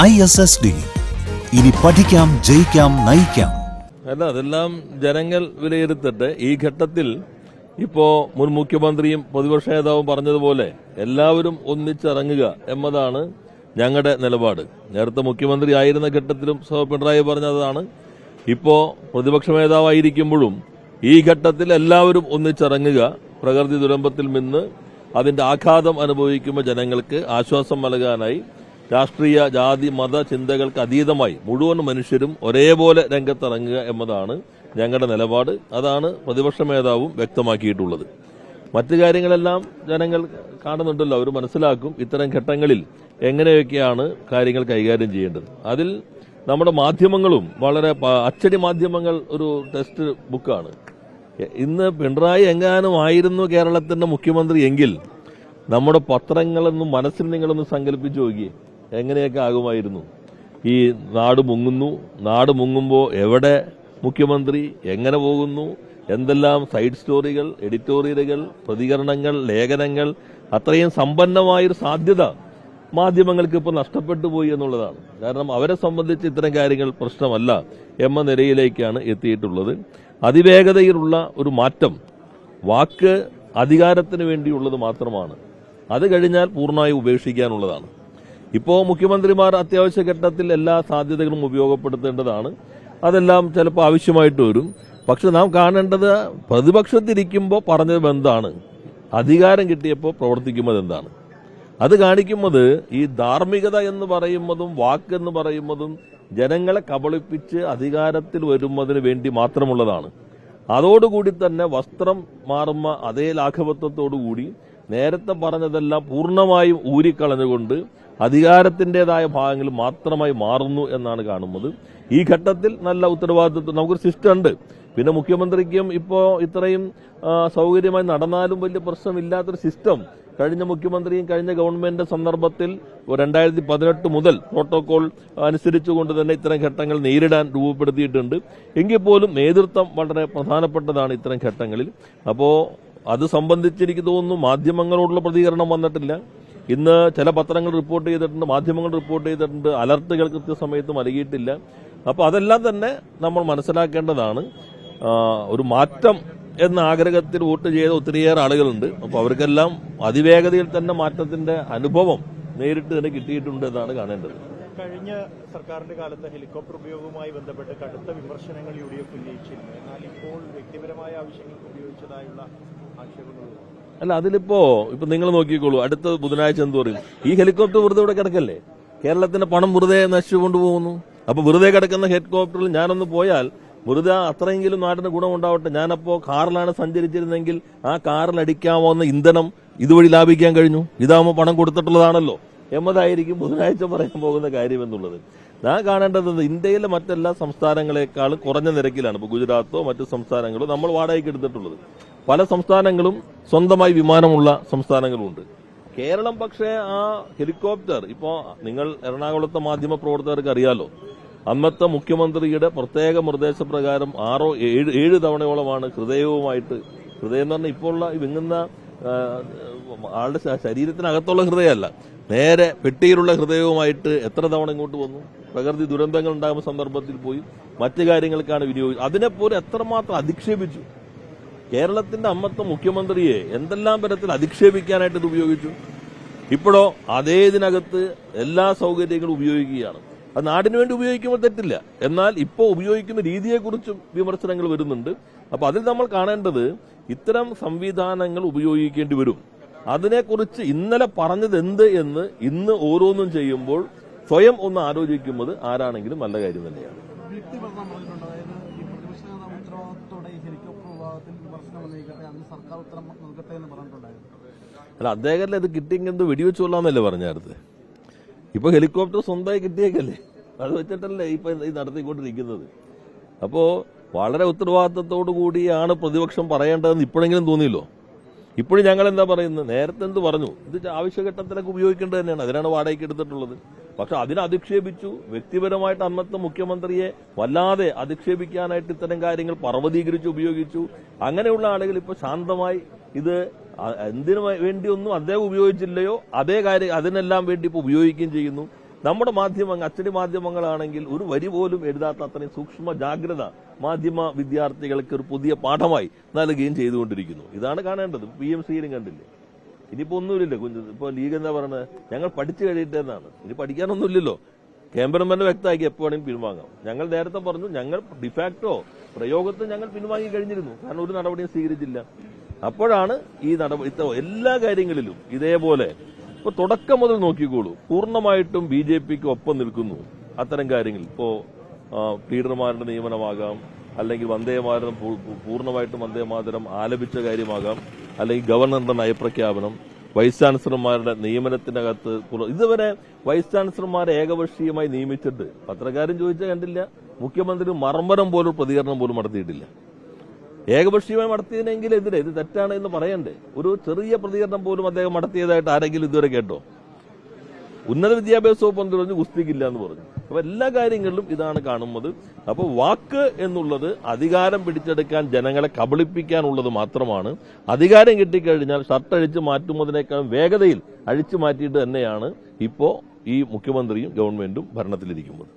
ISSD. ഇനി പഠിക്കാം, ജയിക്കാം, നയിക്കാം. അല്ല, അതെല്ലാം ജനങ്ങൾ വിലയിരുത്തട്ടെ. ഈ ഘട്ടത്തിൽ ഇപ്പോ മുൻ മുഖ്യമന്ത്രിയും പ്രതിപക്ഷ നേതാവും പറഞ്ഞതുപോലെ എല്ലാവരും ഒന്നിച്ചിറങ്ങുക എന്നതാണ് ഞങ്ങളുടെ നിലപാട്. നേരത്തെ മുഖ്യമന്ത്രി ആയിരുന്ന ഘട്ടത്തിലും പിണറായി പറഞ്ഞതാണ്. ഇപ്പോ പ്രതിപക്ഷ നേതാവായിരിക്കുമ്പോഴും ഈ ഘട്ടത്തിൽ എല്ലാവരും ഒന്നിച്ചിറങ്ങുക, പ്രകൃതി ദുരന്തത്തിൽ നിന്ന് അതിന്റെ ആഘാതം അനുഭവിക്കുന്ന ജനങ്ങൾക്ക് ആശ്വാസം നൽകാനായി രാഷ്ട്രീയ ജാതി മത ചിന്തകൾക്ക് അതീതമായി മുഴുവൻ മനുഷ്യരും ഒരേപോലെ രംഗത്തിറങ്ങുക എന്നതാണ് ഞങ്ങളുടെ നിലപാട്. അതാണ് പ്രതിപക്ഷ നേതാവും വ്യക്തമാക്കിയിട്ടുള്ളത്. മറ്റു കാര്യങ്ങളെല്ലാം ജനങ്ങൾ കാണുന്നുണ്ടല്ലോ, അവർ മനസ്സിലാക്കും ഇത്തരം ഘട്ടങ്ങളിൽ എങ്ങനെയൊക്കെയാണ് കാര്യങ്ങൾ കൈകാര്യം ചെയ്യേണ്ടത്. അതിൽ നമ്മുടെ മാധ്യമങ്ങളും വളരെ അച്ചടി മാധ്യമങ്ങൾ ഒരു ടെക്സ്റ്റ് ബുക്കാണ്. ഇന്ന് പിണറായി എങ്ങാനും ആയിരുന്നു കേരളത്തിന്റെ മുഖ്യമന്ത്രി എങ്കിൽ നമ്മുടെ പത്രങ്ങളൊന്നും മനസ്സിൽ നിങ്ങളൊന്ന് സങ്കല്പിച്ചു നോക്കിയേ, എങ്ങനെയൊക്കെ ആകുമായിരുന്നു. ഈ നാട് മുങ്ങുന്നു, നാട് മുങ്ങുമ്പോൾ എവിടെ മുഖ്യമന്ത്രി, എങ്ങനെ പോകുന്നു, എന്തെല്ലാം സൈഡ് സ്റ്റോറികൾ, എഡിറ്റോറിയലുകൾ, പ്രതികരണങ്ങൾ, ലേഖനങ്ങൾ, അത്രയും സമ്പന്നമായൊരു സാധ്യത മാധ്യമങ്ങൾക്ക് ഇപ്പോൾ നഷ്ടപ്പെട്ടു പോയി എന്നുള്ളതാണ്. കാരണം അവരെ സംബന്ധിച്ച് ഇത്തരം കാര്യങ്ങൾ പ്രശ്നമല്ല എന്ന നിലയിലേക്കാണ് എത്തിയിട്ടുള്ളത്. അതിവേഗതയിലുള്ള ഒരു മാറ്റം വാക്ക് അധികാരത്തിന് വേണ്ടിയുള്ളത് മാത്രമാണ്. അത് കഴിഞ്ഞാൽ പൂർണ്ണമായി ഉപേക്ഷിക്കാനുള്ളതാണ്. ഇപ്പോൾ മുഖ്യമന്ത്രിമാർ അത്യാവശ്യ ഘട്ടത്തിൽ എല്ലാ സാധ്യതകളും ഉപയോഗപ്പെടുത്തേണ്ടതാണ്. അതെല്ലാം ചിലപ്പോൾ ആവശ്യമായിട്ട് വരും. പക്ഷെ നാം കാണേണ്ടത് പ്രതിപക്ഷത്തിരിക്കുമ്പോൾ പറഞ്ഞത് എന്താണ്, അധികാരം കിട്ടിയപ്പോൾ പ്രവർത്തിക്കുന്നത് എന്താണ്. അത് കാണിക്കുന്നത് ഈ ധാർമ്മികത എന്ന് പറയുന്നതും വാക്കെന്ന് പറയുന്നതും ജനങ്ങളെ കബളിപ്പിച്ച് അധികാരത്തിൽ വരുന്നതിന് വേണ്ടി മാത്രമുള്ളതാണ്. അതോടുകൂടി തന്നെ വസ്ത്രം മാറുന്ന അതേ ലാഘവത്വത്തോടുകൂടി നേരത്തെ പറഞ്ഞതെല്ലാം പൂർണ്ണമായും ഊരിക്കളഞ്ഞുകൊണ്ട് അധികാരത്തിന്റേതായ ഭാഗങ്ങൾ മാത്രമായി മാറുന്നു എന്നാണ് കാണുന്നത്. ഈ ഘട്ടത്തിൽ നല്ല ഉത്തരവാദിത്വം നമുക്കൊരു സിസ്റ്റം ഉണ്ട്. പിന്നെ മുഖ്യമന്ത്രിക്കും ഇപ്പോൾ ഇത്രയും സൗകര്യമായി നടന്നാലും വലിയ പ്രശ്നമില്ലാത്തൊരു സിസ്റ്റം കഴിഞ്ഞ മുഖ്യമന്ത്രിയും കഴിഞ്ഞ ഗവൺമെന്റ് സന്ദർഭത്തിൽ 2018 മുതൽ പ്രോട്ടോകോൾ അനുസരിച്ചുകൊണ്ട് തന്നെ ഇത്തരം ഘട്ടങ്ങൾ നേരിടാൻ രൂപപ്പെടുത്തിയിട്ടുണ്ട്. എങ്കിൽ പോലും നേതൃത്വം വളരെ പ്രധാനപ്പെട്ടതാണ് ഇത്തരം ഘട്ടങ്ങളിൽ. അപ്പോൾ അത് സംബന്ധിച്ച് എനിക്ക് തോന്നുന്നു മാധ്യമങ്ങളോടുള്ള പ്രതികരണം വന്നിട്ടില്ല. ഇന്ന് ചില പത്രങ്ങൾ റിപ്പോർട്ട് ചെയ്തിട്ടുണ്ട്, മാധ്യമങ്ങൾ റിപ്പോർട്ട് ചെയ്തിട്ടുണ്ട്, അലർട്ടുകൾ കൃത്യസമയത്ത് നൽകിയിട്ടില്ല. അപ്പോൾ അതെല്ലാം തന്നെ നമ്മൾ മനസ്സിലാക്കേണ്ടതാണ്. ഒരു മാറ്റം എന്ന ആഗ്രഹത്തിൽ വോട്ട് ചെയ്ത ഒത്തിരിയേറെ ആളുകളുണ്ട്. അപ്പോൾ അവർക്കെല്ലാം അതിവേഗതയിൽ തന്നെ മാറ്റത്തിന്റെ അനുഭവം നേരിട്ട് തന്നെ കിട്ടിയിട്ടുണ്ട് എന്നാണ് കാണേണ്ടത്. കഴിഞ്ഞ സർക്കാരിന്റെ കാലത്ത് ഹെലികോപ്റ്റർ ഉപയോഗവുമായി ബന്ധപ്പെട്ട് കടുത്ത വിമർശനങ്ങൾ UDF ഉന്നയിച്ചിരുന്നു. എന്നാൽ ഇപ്പോൾ വ്യക്തിപരമായ ആവശ്യങ്ങൾക്ക് ഉപയോഗിച്ചതായുള്ള ആക്ഷേപങ്ങൾ അല്ല, ഇപ്പൊ നിങ്ങൾ നോക്കിക്കോളൂ, അടുത്ത ബുധനാഴ്ച എന്ത് പറയും, ഈ ഹെലികോപ്റ്റർ വെറുതെ ഇവിടെ കിടക്കല്ലേ, കേരളത്തിന്റെ പണം വെറുതെ നശിച്ചു കൊണ്ടുപോകുന്നു. അപ്പൊ വെറുതെ കിടക്കുന്ന ഹെലികോപ്റ്ററിൽ ഞാനൊന്ന് പോയാൽ വെറുതെ അത്രയെങ്കിലും നാടിന് ഗുണമുണ്ടാവട്ടെ. ഞാനപ്പോ കാറിലാണ് സഞ്ചരിച്ചിരുന്നെങ്കിൽ ആ കാറിൽ അടിക്കാവുന്ന ഇന്ധനം ഇതുവഴി ലാഭിക്കാൻ കഴിഞ്ഞു. ഇതാവുമ്പോൾ പണം കൊടുത്തിട്ടുള്ളതാണല്ലോ എന്നതായിരിക്കും ബുധനാഴ്ച പറയാൻ പോകുന്ന കാര്യം എന്നുള്ളത്. ഞാൻ കാണേണ്ടത് ഇന്ത്യയിലെ മറ്റെല്ലാ സംസ്ഥാനങ്ങളെക്കാളും കുറഞ്ഞ നിരക്കിലാണ് ഇപ്പോൾ ഗുജറാത്തോ മറ്റു സംസ്ഥാനങ്ങളോ നമ്മൾ വാടകയ്ക്ക് എടുത്തിട്ടുള്ളത്. പല സംസ്ഥാനങ്ങളും സ്വന്തമായി വിമാനമുള്ള സംസ്ഥാനങ്ങളുമുണ്ട്. കേരളം പക്ഷേ ആ ഹെലികോപ്റ്റർ ഇപ്പോൾ നിങ്ങൾ എറണാകുളത്തെ മാധ്യമ പ്രവർത്തകർക്ക് അറിയാലോ, അന്നത്തെ മുഖ്യമന്ത്രിയുടെ പ്രത്യേക നിർദ്ദേശപ്രകാരം 6-7 തവണയോളമാണ് ഹൃദയം എന്ന് പറഞ്ഞാൽ ഇപ്പോൾ ഉള്ള വിങ്ങുന്ന ആളുടെ ശരീരത്തിനകത്തുള്ള ഹൃദയമല്ല, നേരെ പെട്ടിയിലുള്ള ഹൃദയവുമായിട്ട് എത്ര തവണ ഇങ്ങോട്ട് വന്നു. പ്രകൃതി ദുരന്തങ്ങൾ ഉണ്ടാകുന്ന സന്ദർഭത്തിൽ പോയി മറ്റു കാര്യങ്ങൾക്കാണ് വിനിയോഗിച്ചത്. അതിനെപ്പോലെ എത്രമാത്രം അധിക്ഷേപിച്ചു. കേരളത്തിന്റെ അന്നത്തെ മുഖ്യമന്ത്രിയെ എന്തെല്ലാം തരത്തിൽ അധിക്ഷേപിക്കാനായിട്ട് ഇത് ഉപയോഗിച്ചു. ഇപ്പോഴോ അതേ ഇതിനകത്ത് എല്ലാ സൗകര്യങ്ങളും ഉപയോഗിക്കുകയാണ്. അത് നാടിനു വേണ്ടി ഉപയോഗിക്കുമ്പോൾ തെറ്റില്ല. എന്നാൽ ഇപ്പോൾ ഉപയോഗിക്കുന്ന രീതിയെക്കുറിച്ചും വിമർശനങ്ങൾ വരുന്നുണ്ട്. അപ്പൊ അതിൽ നമ്മൾ കാണേണ്ടത് ഇത്തരം സംവിധാനങ്ങൾ ഉപയോഗിക്കേണ്ടി വരും. അതിനെക്കുറിച്ച് ഇന്നലെ പറഞ്ഞത് എന്ത് എന്ന് ഇന്ന് ഓരോന്നും ചെയ്യുമ്പോൾ സ്വയം ഒന്ന് ആലോചിക്കുന്നത് ആരാണെങ്കിലും നല്ല കാര്യം തന്നെയാണ്. അല്ല, അദ്ദേഹം അത് കിട്ടിയെങ്കിൽ എന്ത് വെടിവെച്ചു കൊള്ളാന്നല്ലേ പറഞ്ഞായിരുന്നു. ഇപ്പൊ ഹെലികോപ്റ്റർ സ്വന്തമായി കിട്ടിയേക്കല്ലേ, അത് വെച്ചിട്ടല്ലേ ഇപ്പൊ ഈ നടത്തിക്കൊണ്ടിരിക്കുന്നത്. അപ്പോ വളരെ ഉത്തരവാദിത്തത്തോടു കൂടിയാണ് പ്രതിപക്ഷം പറയേണ്ടതെന്ന് ഇപ്പോഴെങ്കിലും തോന്നിയല്ലോ. ഇപ്പോഴും ഞങ്ങൾ എന്താ പറയുന്നത്, നേരത്തെ എന്ത് പറഞ്ഞു, ഇത് ആവശ്യഘട്ടത്തിലൊക്കെ ഉപയോഗിക്കേണ്ടത് തന്നെയാണ്, അതിനാണ് വാടകയ്ക്ക് എടുത്തിട്ടുള്ളത്. പക്ഷെ അതിനെ അധിക്ഷേപിച്ചു. വ്യക്തിപരമായിട്ട് അന്നത്തെ മുഖ്യമന്ത്രിയെ വല്ലാതെ അധിക്ഷേപിക്കാനായിട്ട് ഇത്തരം കാര്യങ്ങൾ പർവ്വതീകരിച്ച് ഉപയോഗിച്ചു. അങ്ങനെയുള്ള ആളുകൾ ഇപ്പോൾ ശാന്തമായി ഇത് എന്തിനു വേണ്ടിയൊന്നും അദ്ദേഹം ഉപയോഗിച്ചില്ലയോ അതേ കാര്യം അതിനെല്ലാം വേണ്ടി ഇപ്പോൾ ഉപയോഗിക്കുകയും ചെയ്യുന്നു. നമ്മുടെ മാധ്യമങ്ങൾ, അച്ചടി മാധ്യമങ്ങളാണെങ്കിൽ ഒരു വരി പോലും എഴുതാത്ത അത്രയും സൂക്ഷ്മ ജാഗ്രത മാധ്യമ വിദ്യാർത്ഥികൾക്ക് ഒരു പുതിയ പാഠമായി നൽകുകയും ചെയ്തുകൊണ്ടിരിക്കുന്നു. ഇതാണ് കാണേണ്ടത്. PMCയിലും കണ്ടില്ലേ. ഇനിയിപ്പോ ഒന്നുമില്ലല്ലോ. ഇപ്പൊ ലീഗ് എന്താ പറയുന്നത്, ഞങ്ങൾ പഠിച്ചു കഴിയട്ടെന്നാണ്. ഇനി പഠിക്കാനൊന്നുമില്ലല്ലോ. കേന്ദ്രം വ്യക്തമാക്കി എപ്പോ വേണമെങ്കിലും പിൻവാങ്ങാം. ഞങ്ങൾ നേരത്തെ പറഞ്ഞു, ഞങ്ങൾ ഡിഫാക്ടോ പ്രയോഗത്തിൽ ഞങ്ങൾ പിൻവാങ്ങി കഴിഞ്ഞിരുന്നു. കാരണം ഒരു നടപടിയും സ്വീകരിച്ചില്ല. അപ്പോഴാണ് ഈ നടപടി. എല്ലാ കാര്യങ്ങളിലും ഇതേപോലെ ഇപ്പൊ തുടക്കം മുതൽ നോക്കിക്കോളൂ, പൂർണ്ണമായിട്ടും BJPക്ക് ഒപ്പം നിൽക്കുന്നു അത്തരം കാര്യങ്ങൾ. ഇപ്പോ ലീഡർമാരുടെ നിയമനമാകാം, അല്ലെങ്കിൽ വന്ദേമാതരം പൂർണ്ണമായിട്ടും വന്ദേമാതരം ആലപിച്ച കാര്യമാകാം, അല്ലെങ്കിൽ ഗവർണറുടെ നയപ്രഖ്യാപനം, വൈസ് ചാൻസലർമാരുടെ നിയമനത്തിനകത്ത് ഇതുവരെ വൈസ് ചാൻസലർമാരെ ഏകപക്ഷീയമായി നിയമിച്ചിട്ട് പത്രക്കാരൻ ചോദിച്ചാൽ കണ്ടില്ല. മുഖ്യമന്ത്രി മർമ്മരം പോലും പ്രതികരണം പോലും നടത്തിയിട്ടില്ല. ഏകപക്ഷീയമായി നടത്തിയതിനെങ്കിൽ എതിരെ ഇത് തെറ്റാണ് എന്ന് പറയണ്ടേ? ഒരു ചെറിയ പ്രതികരണം പോലും അദ്ദേഹം നടത്തിയതായിട്ട് ആരെങ്കിലും ഇതുവരെ കേട്ടോ? ഉന്നത വിദ്യാഭ്യാസ വകുപ്പ് മന്ത്രി പറഞ്ഞു ഗുസ്തിക്കില്ല എന്ന് പറഞ്ഞു. അപ്പൊ എല്ലാ കാര്യങ്ങളിലും ഇതാണ് കാണുന്നത്. അപ്പൊ വാക്ക് എന്നുള്ളത് അധികാരം പിടിച്ചെടുക്കാൻ, ജനങ്ങളെ കബളിപ്പിക്കാനുള്ളത് മാത്രമാണ്. അധികാരം കിട്ടിക്കഴിഞ്ഞാൽ ഷർട്ട് അഴിച്ചു മാറ്റുന്നതിനേക്കാൾ വേഗതയിൽ അഴിച്ചു മാറ്റിയിട്ട് തന്നെയാണ് ഇപ്പോ ഈ മുഖ്യമന്ത്രിയും ഗവൺമെന്റും ഭരണത്തിലിരിക്കുന്നത്.